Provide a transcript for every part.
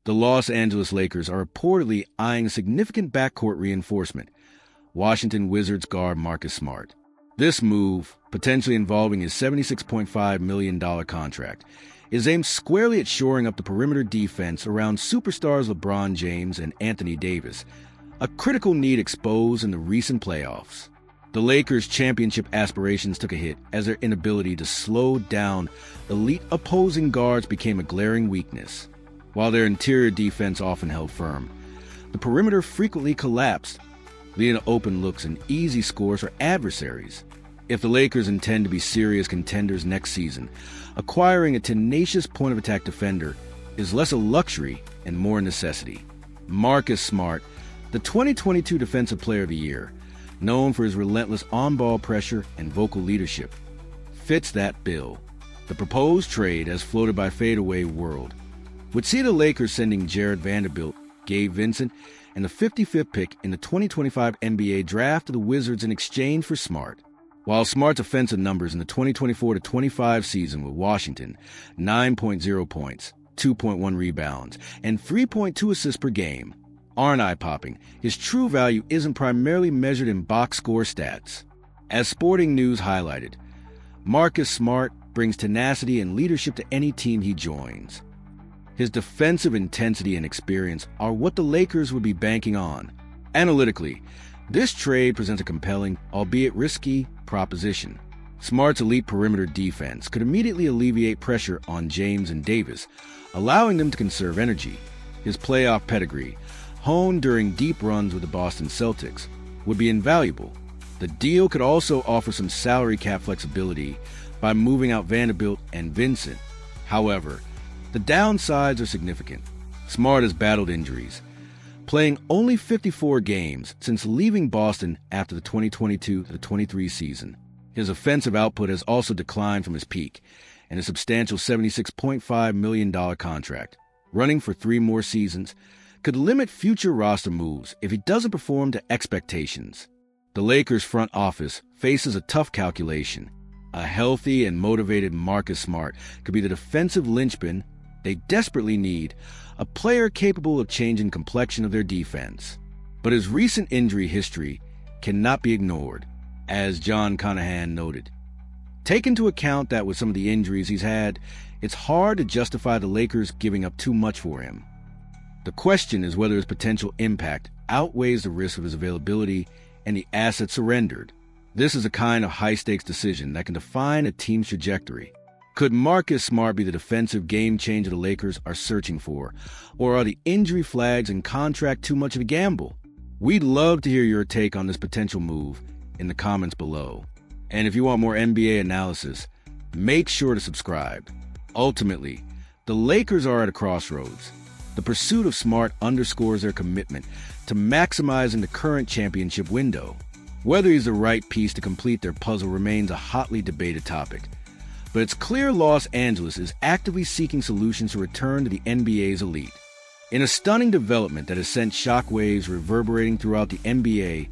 The Los Angeles Lakers are reportedly eyeing significant backcourt reinforcement. Washington Wizards guard Marcus Smart. This move, potentially involving his $76.5 million contract, is aimed squarely at shoring up the perimeter defense around superstars LeBron James and Anthony Davis, a critical need exposed in the recent playoffs. The Lakers' championship aspirations took a hit as their inability to slow down elite opposing guards became a glaring weakness. While their interior defense often held firm, the perimeter frequently collapsed, leading to open looks and easy scores for adversaries. If the Lakers intend to be serious contenders next season, acquiring a tenacious point-of-attack defender is less a luxury and more a necessity. Marcus Smart, the 2022 Defensive Player of the Year, known for his relentless on-ball pressure and vocal leadership, fits that bill. The proposed trade, as floated by Fadeaway World, would see the Lakers sending Jared Vanderbilt, Gabe Vincent, and the 55th pick in the 2025 NBA Draft to the Wizards in exchange for Smart. While Smart's offensive numbers in the 2024-25 season with Washington, 9.0 points, 2.1 rebounds, and 3.2 assists per game, aren't eye-popping, his true value isn't primarily measured in box score stats. As Sporting News highlighted, Marcus Smart brings tenacity and leadership to any team he joins. His defensive intensity and experience are what the Lakers would be banking on. Analytically, this trade presents a compelling, albeit risky, proposition. Smart's elite perimeter defense could immediately alleviate pressure on James and Davis, allowing them to conserve energy. His playoff pedigree, honed during deep runs with the Boston Celtics, would be invaluable. The deal could also offer some salary cap flexibility by moving out Vanderbilt and Vincent. However, the downsides are significant. Smart has battled injuries, playing only 54 games since leaving Boston after the 2022-23 season. His offensive output has also declined from his peak, and a substantial $76.5 million contract, running for 3 more seasons, could limit future roster moves if he doesn't perform to expectations. The Lakers' front office faces a tough calculation. A healthy and motivated Marcus Smart could be the defensive linchpin they desperately need, a player capable of changing the complexion of their defense. But his recent injury history cannot be ignored, as John Conahan noted. Take into account that with some of the injuries he's had, it's hard to justify the Lakers giving up too much for him. The question is whether his potential impact outweighs the risk of his availability and the assets surrendered. This is a kind of high-stakes decision that can define a team's trajectory. Could Marcus Smart be the defensive game changer the Lakers are searching for, or are the injury flags and contract too much of a gamble? We'd love to hear your take on this potential move in the comments below. And if you want more NBA analysis, make sure to subscribe. Ultimately, the Lakers are at a crossroads. The pursuit of Smart underscores their commitment to maximizing the current championship window. Whether he's the right piece to complete their puzzle remains a hotly debated topic. But it's clear Los Angeles is actively seeking solutions to return to the NBA's elite. In a stunning development that has sent shockwaves reverberating throughout the NBA,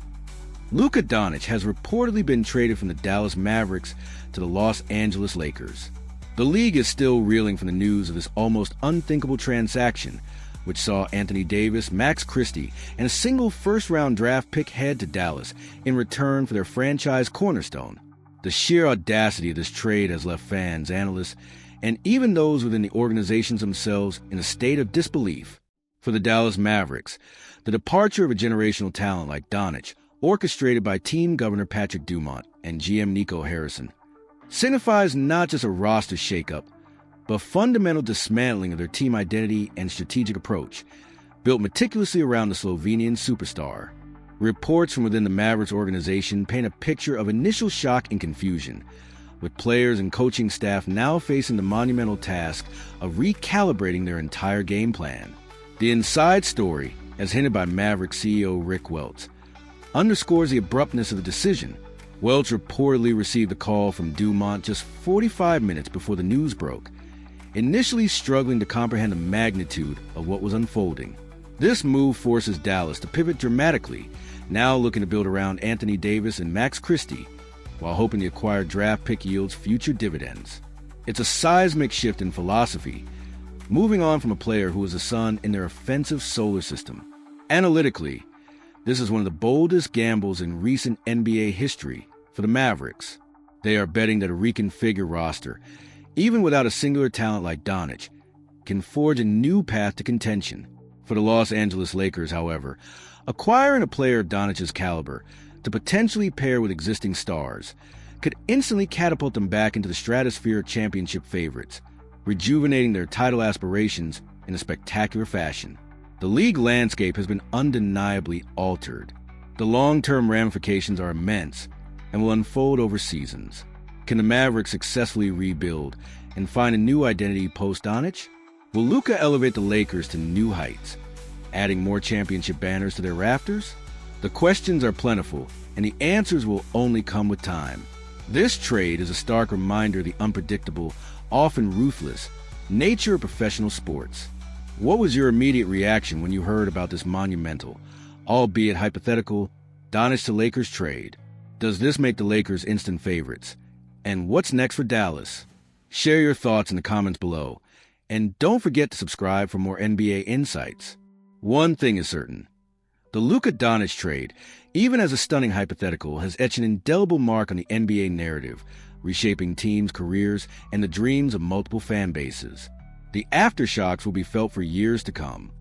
Luka Dončić has reportedly been traded from the Dallas Mavericks to the Los Angeles Lakers. The league is still reeling from the news of this almost unthinkable transaction, which saw Anthony Davis, Max Christie, and a single first-round draft pick head to Dallas in return for their franchise cornerstone. The sheer audacity of this trade has left fans, analysts, and even those within the organizations themselves in a state of disbelief. For the Dallas Mavericks, the departure of a generational talent like Dončić, orchestrated by team governor Patrick Dumont and GM Nico Harrison, signifies not just a roster shakeup, but fundamental dismantling of their team identity and strategic approach, built meticulously around the Slovenian superstar. Reports from within the Mavericks organization paint a picture of initial shock and confusion, with players and coaching staff now facing the monumental task of recalibrating their entire game plan. The inside story, as hinted by Mavericks CEO Rick Welts, underscores the abruptness of the decision. Welch reportedly received a call from Dumont just 45 minutes before the news broke, initially struggling to comprehend the magnitude of what was unfolding. This move forces Dallas to pivot dramatically, now looking to build around Anthony Davis and Max Christie, while hoping the acquired draft pick yields future dividends. It's a seismic shift in philosophy, moving on from a player who was a sun in their offensive solar system. Analytically, this is one of the boldest gambles in recent NBA history for the Mavericks. They are betting that a reconfigured roster, even without a singular talent like Dončić, can forge a new path to contention. For the Los Angeles Lakers, however, acquiring a player of Dončić's caliber to potentially pair with existing stars could instantly catapult them back into the stratosphere of championship favorites, rejuvenating their title aspirations in a spectacular fashion. The league landscape has been undeniably altered. The long-term ramifications are immense and will unfold over seasons. Can the Mavericks successfully rebuild and find a new identity post-Dončić? Will Luka elevate the Lakers to new heights, adding more championship banners to their rafters? The questions are plentiful, and the answers will only come with time. This trade is a stark reminder of the unpredictable, often ruthless, nature of professional sports. What was your immediate reaction when you heard about this monumental, albeit hypothetical, Dončić to Lakers trade? Does this make the Lakers instant favorites? And what's next for Dallas? Share your thoughts in the comments below. And don't forget to subscribe for more NBA insights. One thing is certain. The Luka Dončić trade, even as a stunning hypothetical, has etched an indelible mark on the NBA narrative, reshaping teams' careers and the dreams of multiple fan bases. The aftershocks will be felt for years to come.